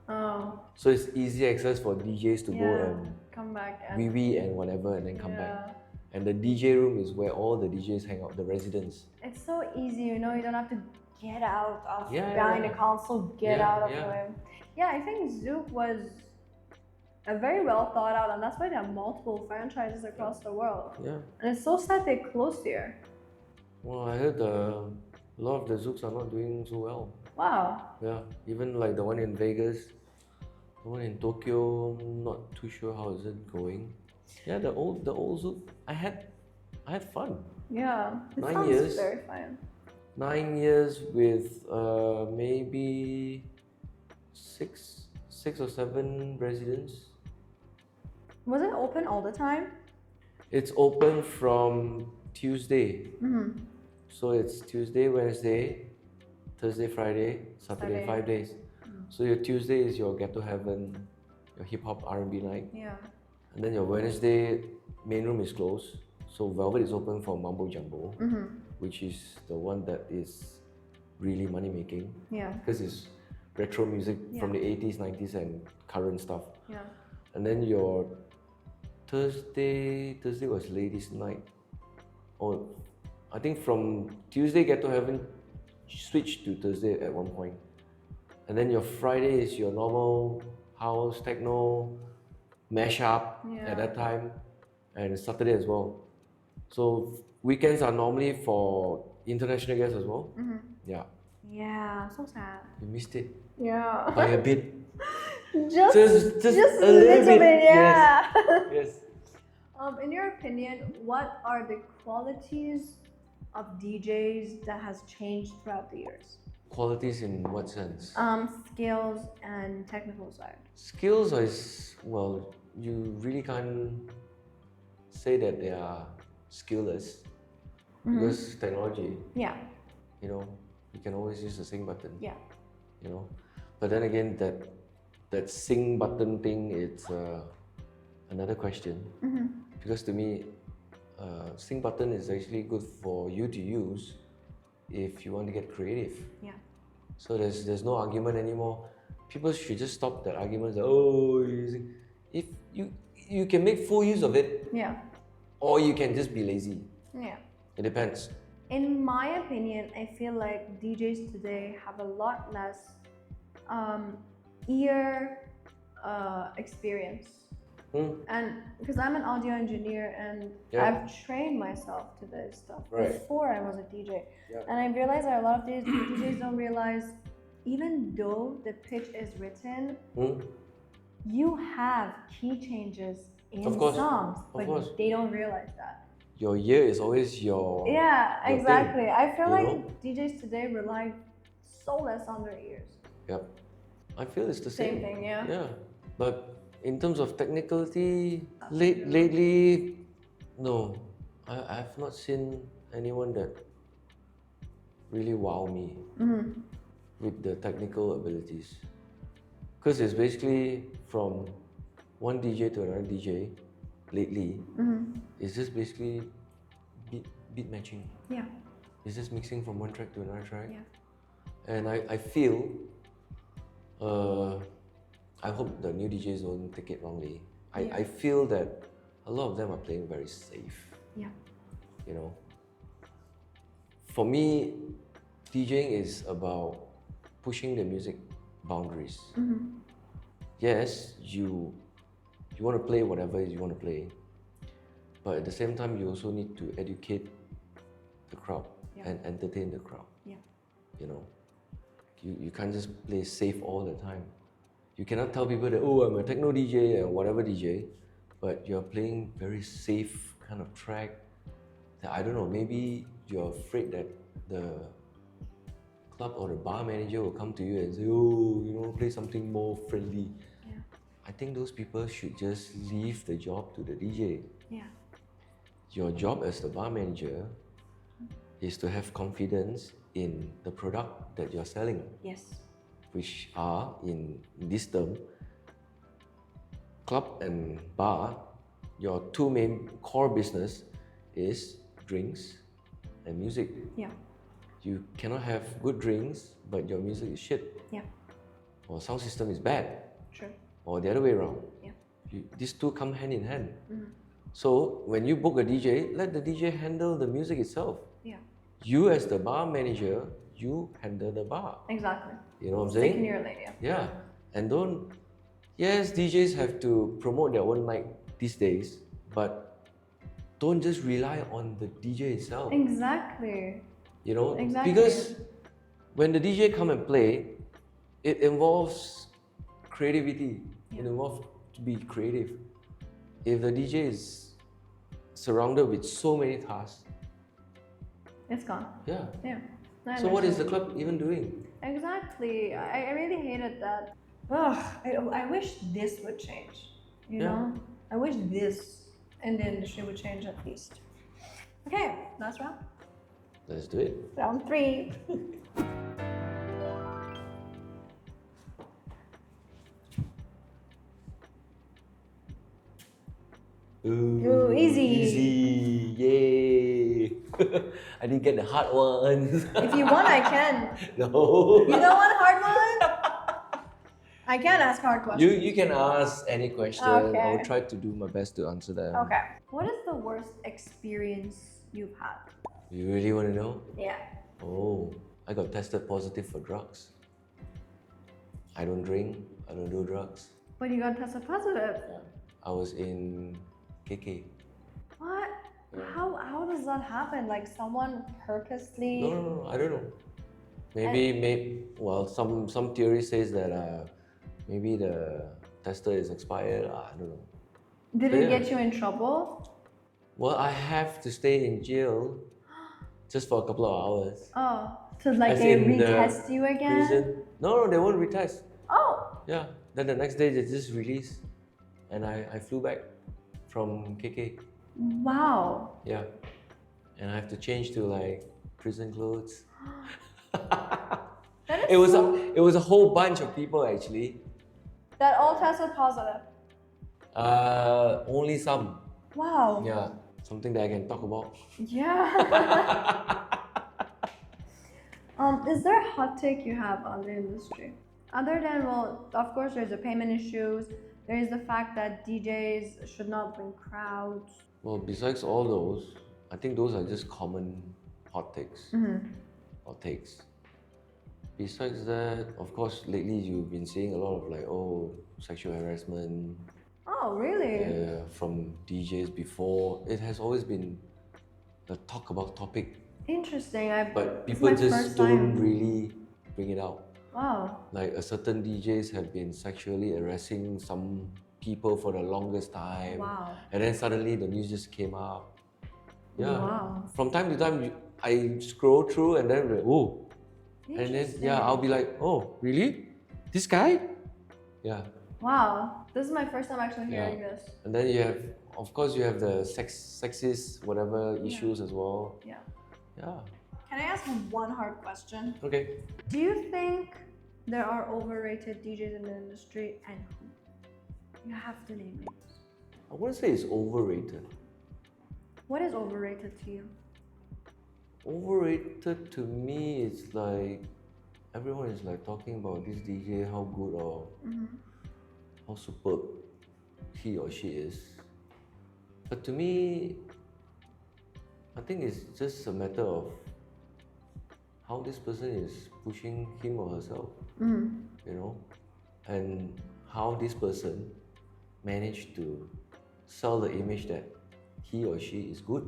S2: Oh.
S1: So it's easy access for DJs to go and
S2: come back and
S1: wee and whatever, and then come back. And the DJ room is where all the DJs hang out, the residents.
S2: It's so easy, you know, you don't have to get out of behind the console, get out of the way. Yeah, I think Zouk was a very well thought out, and that's why they have multiple franchises across the world.
S1: Yeah.
S2: And it's so sad they closed here.
S1: Well, I heard a lot of the zooks are not doing so well.
S2: Wow.
S1: Yeah, even like the one in Vegas, the one in Tokyo, I'm not too sure how is it going. Yeah, the old zook, I had fun.
S2: Yeah, it
S1: 9 years,
S2: sounds very fun.
S1: 9 years with maybe six or seven residents.
S2: Was it open all the time?
S1: It's open from Tuesday.
S2: Mm-hmm.
S1: So it's Tuesday, Wednesday, Thursday, Friday, Saturday,
S2: Saturday.
S1: 5 days. So your Tuesday is your Ghetto Heaven, your hip hop R&B night,
S2: Yeah.
S1: and then your Wednesday main room is closed. So Velvet is open for Mambo Jumbo, which is the one that is really money making
S2: Yeah.
S1: because it's retro music from the 80s, 90s, and current stuff.
S2: Yeah.
S1: And then your Thursday was ladies' night. Oh, I think from Tuesday Get to Heaven switched to Thursday at one point. And then your Friday is your normal house, techno, mashup at that time, and Saturday as well. So weekends are normally for international guests as well. Yeah,
S2: Yeah, so sad.
S1: you missed it
S2: Yeah.
S1: by a bit.
S2: just
S1: Just a little bit.
S2: yeah.
S1: Yes.
S2: In your opinion, what are the qualities of DJs that has changed throughout the years?
S1: Qualities in what sense?
S2: Skills and technical side.
S1: Skills is, well, you really can't say that they are skillless because technology,
S2: Yeah.
S1: you know, you can always use the sync button,
S2: Yeah.
S1: you know. But then again, that sync button thing, it's another question because to me, sync button is actually good for you to use if you want to get creative.
S2: Yeah.
S1: So there's no argument anymore. People should just stop that argument. That, oh, if you can make full use of it,
S2: Yeah.
S1: or you can just be lazy.
S2: Yeah.
S1: It depends.
S2: In my opinion, I feel like DJs today have a lot less ear experience. And because I'm an audio engineer and I've trained myself to this stuff before I was a DJ. And I realized that a lot of these DJs don't realize, even though the pitch is written, you have key changes in songs, but they don't realize that.
S1: Your ear is always your
S2: exactly.
S1: thing,
S2: I feel like DJs today rely so less on their ears.
S1: Yep. I feel it's the same.
S2: Same thing, yeah.
S1: Yeah. But in terms of technicality, lately, no. I've not seen anyone that really wow me with the technical abilities. Because it's basically from one DJ to another DJ lately. It's just basically beat matching.
S2: Yeah.
S1: It's just mixing from one track to another track.
S2: Yeah.
S1: And I feel, I hope the new DJs don't take it wrongly. I feel that a lot of them are playing very safe.
S2: Yeah.
S1: You know, for me, DJing is about pushing the music boundaries. Yes, you want to play whatever you want to play, but at the same time, you also need to educate the crowd and entertain the crowd.
S2: Yeah.
S1: You know, you can't just play safe all the time. You cannot tell people that, oh, I'm a techno DJ or whatever DJ, but you're playing very safe kind of track that, I don't know, maybe you're afraid that the club or the bar manager will come to you and say, oh, play something more friendly.
S2: Yeah.
S1: I think those people should just leave the job to the DJ.
S2: Yeah.
S1: Your job as the bar manager is to have confidence in the product that you're selling.
S2: Yes.
S1: Which are, in this term, club and bar, your two main core business is drinks and music.
S2: Yeah.
S1: You cannot have good drinks, but your music is shit.
S2: Yeah.
S1: Or sound system is bad.
S2: True.
S1: Or the other way around.
S2: Yeah.
S1: These two come hand in hand. So when you book a DJ, let the DJ handle the music itself.
S2: Yeah.
S1: You as the bar manager, you handle the bar.
S2: Exactly.
S1: You know what I'm saying?
S2: Stick in your lane, yeah.
S1: Yeah. And yes, DJs have to promote their own night these days, but don't just rely on the DJ itself.
S2: Exactly.
S1: You know,
S2: Exactly.
S1: because when the DJ come and play, it involves creativity. It involves to be creative. If the DJ is surrounded with so many tasks,
S2: It's gone.
S1: yeah.
S2: Yeah.
S1: So what is the club even doing?
S2: Exactly. I really hated that. Ugh, I wish this would change. You know? I wish this in the industry would change at least. Okay, last round.
S1: Let's do it.
S2: Round 3. Ooh, easy.
S1: Easy. Yay. I didn't get the hard ones.
S2: If you want, I can.
S1: No.
S2: You don't want a hard one? I can ask hard questions.
S1: You can ask any question. I
S2: Okay.
S1: will try to do my best to answer them.
S2: Okay. What is the worst experience you've had?
S1: You really want to know?
S2: Yeah.
S1: Oh, I got tested positive for drugs. I don't drink. I don't do drugs.
S2: But you got tested positive.
S1: I was in KK.
S2: What? How does that happen? Like someone purposely?
S1: No, I don't know. Maybe well, some theory says that maybe the tester is expired. I don't know.
S2: Did it get you in trouble?
S1: Well, I have to stay in jail just for a couple of hours.
S2: Oh, so like
S1: As
S2: they
S1: in the
S2: retest you again?
S1: Prison. No, they won't retest.
S2: Oh,
S1: Yeah. Then the next day they just release, and I flew back from KK.
S2: wow.
S1: Yeah. And I have to change to like prison clothes.
S2: That is
S1: It was a whole bunch of people actually.
S2: that all tested positive.
S1: Only some.
S2: Wow.
S1: Yeah. Something that I can talk about.
S2: Yeah. Is there a hot take you have on the industry? Other than, well, of course, there's the payment issues. There is the fact that DJs should not bring crowds.
S1: Well, besides all those, I think those are just common hot takes. Hot takes. Besides that, of course, lately you've been seeing a lot of like, sexual harassment
S2: Oh, really?
S1: from DJs before. It has always been the talk about topic,
S2: Interesting.
S1: but
S2: it's
S1: people
S2: my
S1: just
S2: first
S1: don't
S2: time.
S1: really bring it out.
S2: Wow.
S1: Like a certain DJs have been sexually harassing some people for the longest time.
S2: Wow.
S1: And then suddenly the news just came up. Yeah.
S2: Wow.
S1: From time to time, I scroll through and then, oh. And then, I'll be like, oh, really? This guy? Yeah.
S2: Wow. This is my first time actually hearing this.
S1: And then you have, of course, you have the sexist, whatever issues as well.
S2: Yeah.
S1: Yeah.
S2: Can I ask one hard question?
S1: Okay.
S2: Do you think there are overrated DJs in the industry, and who? You have to name names.
S1: I wouldn't say it's overrated.
S2: What is overrated to you?
S1: Overrated to me is like everyone is like talking about this DJ, how good or how superb he or she is. But to me, I think it's just a matter of how this person is pushing him or herself, you know, and how this person managed to sell the image that he or she is good.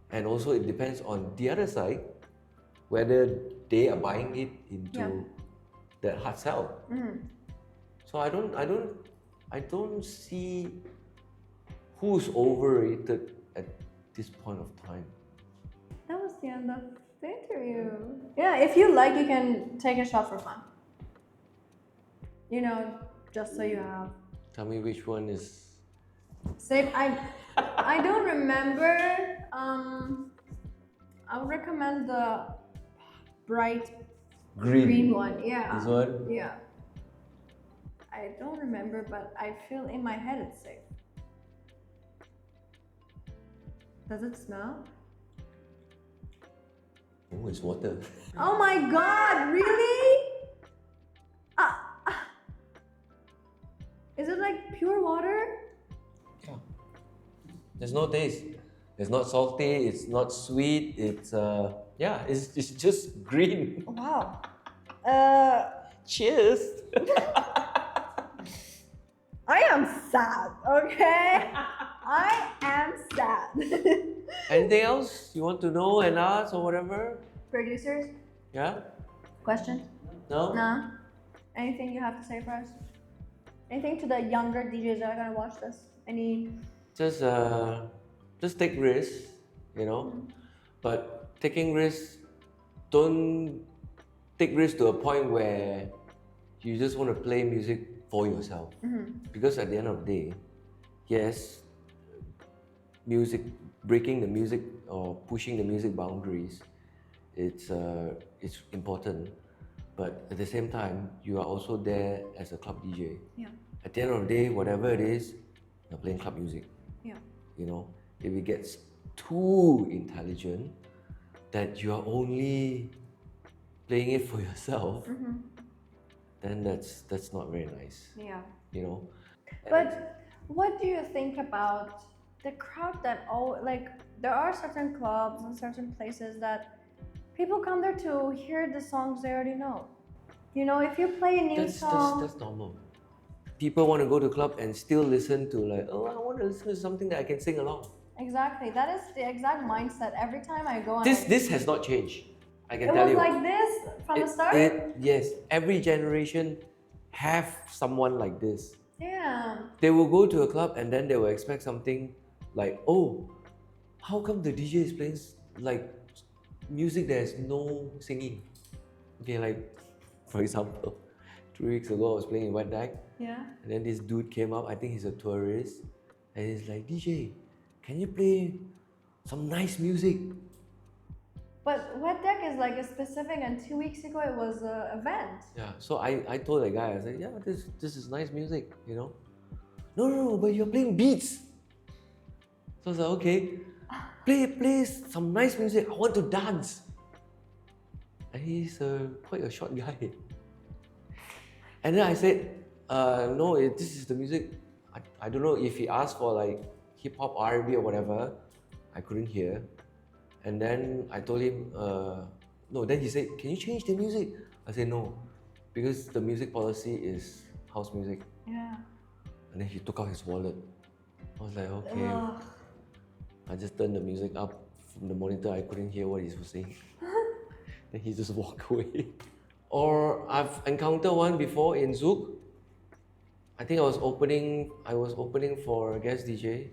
S1: And also it depends on the other side whether they are buying it into that hard sell. So I don't see who's overrated at this point of time.
S2: That was the end of the interview. Yeah, if you like, you can take a shot for fun. You know, just so you have.
S1: Tell me which one is.
S2: Save. I don't remember. I would recommend the bright green one. Yeah.
S1: This one?
S2: Yeah. I don't remember, but I feel in my head it's safe. Does it smell?
S1: Oh, it's water.
S2: Oh my god, really? Is it like pure water?
S1: Yeah. There's no taste. It's not salty, it's not sweet, it's it's just green.
S2: Wow.
S1: Cheers!
S2: I am sad, okay? I am sad.
S1: Anything else you want to know and ask or whatever?
S2: Producers,
S1: Yeah?
S2: questions?
S1: No?
S2: Nah. Anything you have to say for us? Anything to the younger DJs that are gonna watch this? Any?
S1: Just take risks, you know. But taking risks, don't take risks to a point where you just want to play music for yourself. Because at the end of the day, yes, music, breaking the music or pushing the music boundaries, it's important. But at the same time, you are also there as a club DJ.
S2: Yeah.
S1: At the end of the day, whatever it is, you're playing club music.
S2: Yeah.
S1: You know, if it gets too intelligent, that you are only playing it for yourself, then that's not very nice.
S2: Yeah.
S1: You know.
S2: But what do you think about the crowd that there are certain clubs and certain places that people come there to hear the songs they already know. You know, if you play a new song,
S1: that's normal. People want to go to club and still listen to like, oh, I want to listen to something that I can sing along.
S2: Exactly. That is the exact mindset. Every time I go on,
S1: This has not changed. I can
S2: it
S1: tell
S2: was
S1: you.
S2: like this from the start.
S1: Yes, every generation have someone like this.
S2: Yeah.
S1: They will go to a club and then they will expect something like, oh, how come the DJ is playing like music that has no singing? Okay, like for example, 3 weeks ago I was playing in Wet Deck.
S2: Yeah.
S1: And then this dude came up, I think he's a tourist, and he's like, DJ, can you play some nice music?
S2: But Wet Deck is like a specific, and 2 weeks ago it was an event.
S1: Yeah, so I told the guy, I said, yeah, this is nice music, you know. No, but you're playing beats. So I was like, okay, play some nice music. I want to dance. And he's quite a short guy. And then I said, no, this is the music. I don't know if he asked for like hip hop, R&B or whatever. I couldn't hear. And then I told him, no. Then he said, can you change the music? I said no, because the music policy is house music.
S2: Yeah.
S1: And then he took out his wallet. I was like, okay.
S2: Ugh.
S1: I just turned the music up from the monitor. I couldn't hear what he was saying. Then he just walked away. Or I've encountered one before in Zouk. I think I was opening for a guest DJ.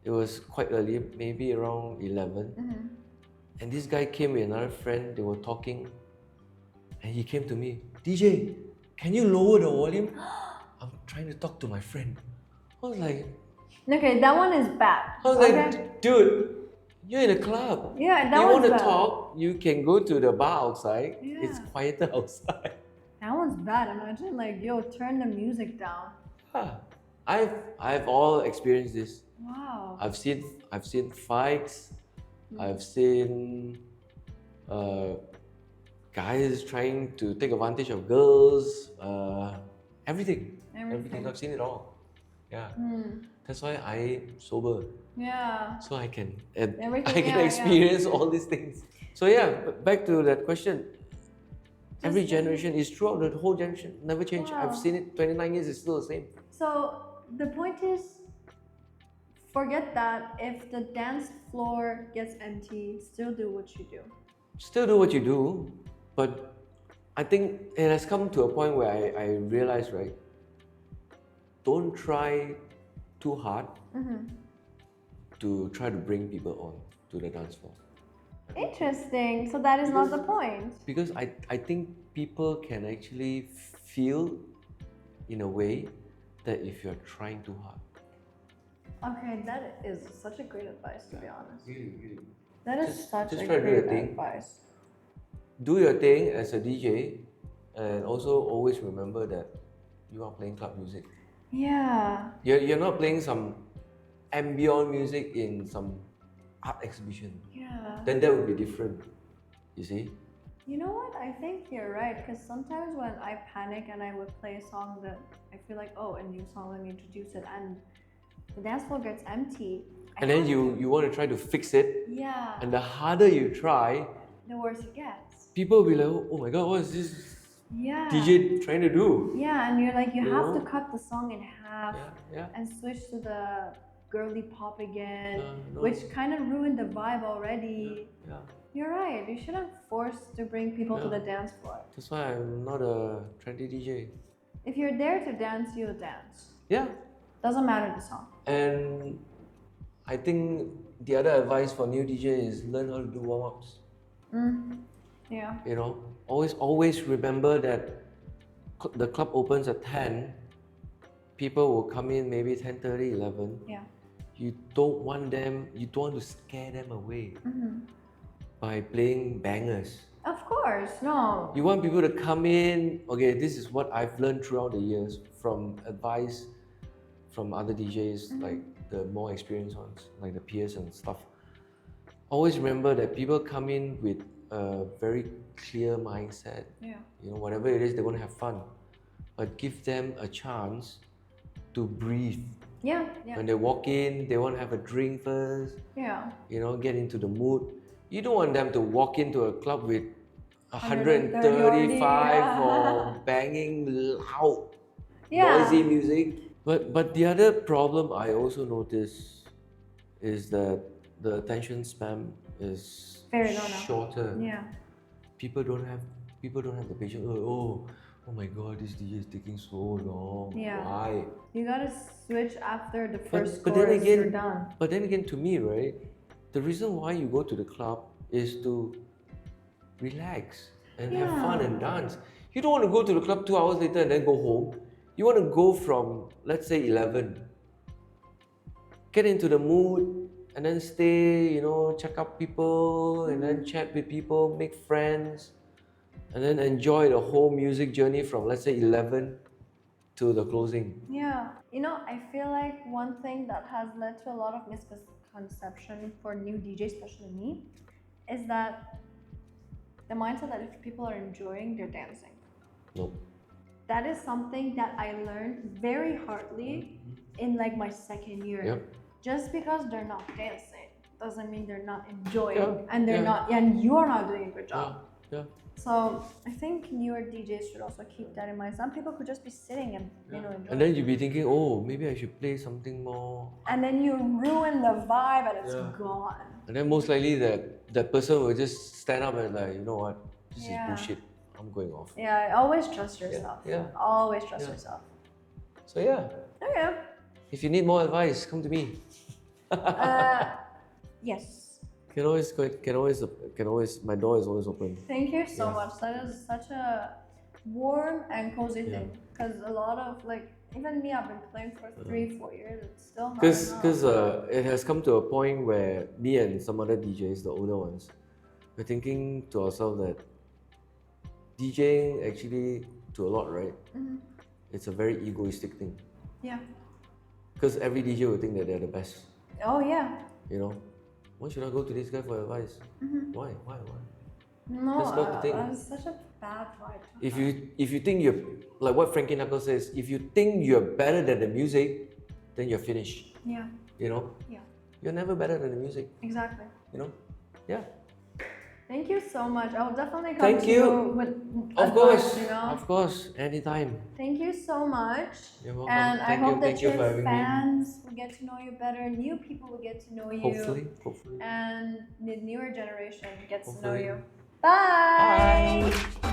S1: It was quite early, maybe around 11. And this guy came with another friend. They were talking, and he came to me, DJ, can you lower the volume? I'm trying to talk to my friend. I was like,
S2: okay, that one is bad.
S1: I was like, dude, you're in a club.
S2: Yeah, that
S1: you
S2: one's
S1: want to
S2: bad.
S1: talk, you can go to the bar outside.
S2: Yeah.
S1: It's quieter outside.
S2: That one's bad. Imagine like, yo, turn the music down.
S1: Yeah. I've all experienced this.
S2: Wow.
S1: I've seen fights. I've seen guys trying to take advantage of girls. Everything. I've seen it all. Yeah. That's why I sober.
S2: Yeah.
S1: So I can
S2: Everything,
S1: experience all these things. So yeah, back to that question. Every generation is throughout the whole generation, never change.
S2: Wow.
S1: I've seen it 29 years, it's still the same.
S2: So the point is, forget that. If the dance floor gets empty, still do what you do.
S1: Still do what you do, but I think it has come to a point where I realize, right? Don't try too hard to try to bring people on to the dance floor.
S2: Interesting. So that is not the point.
S1: Because I think people can actually feel in a way that if you're trying too hard.
S2: Okay, that is such a great advice, to be honest.
S1: Really.
S2: That is such
S1: just
S2: a
S1: try to do your
S2: great
S1: thing.
S2: advice.
S1: Do your thing as a DJ, and also always remember that you are playing club music.
S2: Yeah.
S1: You're not playing some ambient music in some art exhibition.
S2: Yeah.
S1: Then that would be different. You see?
S2: You know what? I think you're right, because sometimes when I panic and I would play a song that I feel like, oh, a new song, let me introduce it, and the dance floor gets empty.
S1: And then you want to try to fix it.
S2: Yeah.
S1: And the harder you try,
S2: the worse it gets.
S1: people will be like, oh my god, what is this
S2: Yeah.
S1: DJ trying to do?
S2: Yeah, and you're like, you have
S1: know?
S2: to cut the song in half
S1: Yeah.
S2: and switch to the girly pop again,
S1: No.
S2: which kind of ruined the vibe already.
S1: Yeah.
S2: You're right. You shouldn't force to bring people to the dance floor.
S1: That's why I'm not a trendy DJ.
S2: If you're there to dance, you'll dance.
S1: Yeah.
S2: Doesn't matter the song.
S1: And I think the other advice for new DJ is learn how to do warm-ups.
S2: Yeah.
S1: You know, always remember that the club opens at 10. People will come in maybe 10:30, 11.
S2: Yeah.
S1: You don't want to scare them away by playing bangers.
S2: Of course, no.
S1: You want people to come in, okay, this is what I've learned throughout the years from advice from other DJs, like the more experienced ones, like the peers and stuff. Always remember that people come in with a very clear mindset.
S2: Yeah.
S1: You know, whatever it is, they want to have fun. But give them a chance to breathe.
S2: Yeah.
S1: When they walk in, they want to have a drink first.
S2: Yeah.
S1: You know, get into the mood. You don't want them to walk into a club with 135 or banging loud, noisy music. But the other problem I also notice is that the attention span is
S2: very low
S1: shorter.
S2: Yeah.
S1: People don't have the patience. Oh my God, this DJ is taking so long.
S2: Yeah.
S1: Why?
S2: You gotta switch after the first
S1: but
S2: chorus,
S1: then again,
S2: you're done.
S1: But then again, to me, right, the reason why you go to the club is to relax and have fun and dance. You don't want to go to the club 2 hours later and then go home. You want to go from, let's say, 11. Get into the mood and then stay, you know, check up people and then chat with people, make friends, and then enjoy the whole music journey from, let's say, 11 to the closing.
S2: Yeah. You know, I feel like one thing that has led to a lot of misconception for new DJs, especially me, is that the mindset that if people are enjoying, they're dancing.
S1: Nope.
S2: That is something that I learned very hardly in like my second year.
S1: Yep.
S2: Just because they're not dancing doesn't mean they're not enjoying, and they're not, and you are not doing a good job.
S1: Yeah.
S2: So I think newer DJs should also keep that in mind. Some people could just be sitting and enjoying.
S1: And then you'd be thinking, oh, maybe I should play something more.
S2: And then you ruin the vibe and it's gone.
S1: And then most likely that person will just stand up and like, you know what, this is bullshit. I'm going off.
S2: Yeah, always trust yourself.
S1: Yeah.
S2: Always trust yourself.
S1: So yeah.
S2: Okay.
S1: If you need more advice, come to me.
S2: Yes.
S1: Can always. My door is always open.
S2: Thank you so much. That is such a warm and cozy thing. Because a lot of even me, I've been playing for 3-4 years. It's still not enough.
S1: Because it has come to a point where me and some other DJs, the older ones, we're thinking to ourselves that DJing actually, to a lot, right? It's a very egoistic thing.
S2: Yeah.
S1: Because every DJ will think that they're the best.
S2: Oh yeah.
S1: You know, why should I go to this guy for advice? Why?
S2: No,
S1: That's not the thing.
S2: That's such a bad vibe.
S1: If you think you're like what Frankie Knuckles says, if you think you're better than the music, then you're finished.
S2: Yeah.
S1: You know.
S2: Yeah.
S1: You're never better than the music.
S2: Exactly.
S1: You know. Yeah.
S2: Thank you so much. I will definitely come
S1: Thank
S2: to
S1: you.
S2: you with
S1: Of
S2: advice,
S1: course.
S2: you know?
S1: Of course. Anytime.
S2: Thank you so much.
S1: You're welcome.
S2: And I
S1: Thank
S2: hope
S1: you.
S2: that
S1: Thank you for
S2: your
S1: having me.
S2: fans will get to know you better. New people will get to know you.
S1: Hopefully.
S2: And the newer generation gets to know
S1: Hopefully.
S2: you. Bye.
S1: Bye.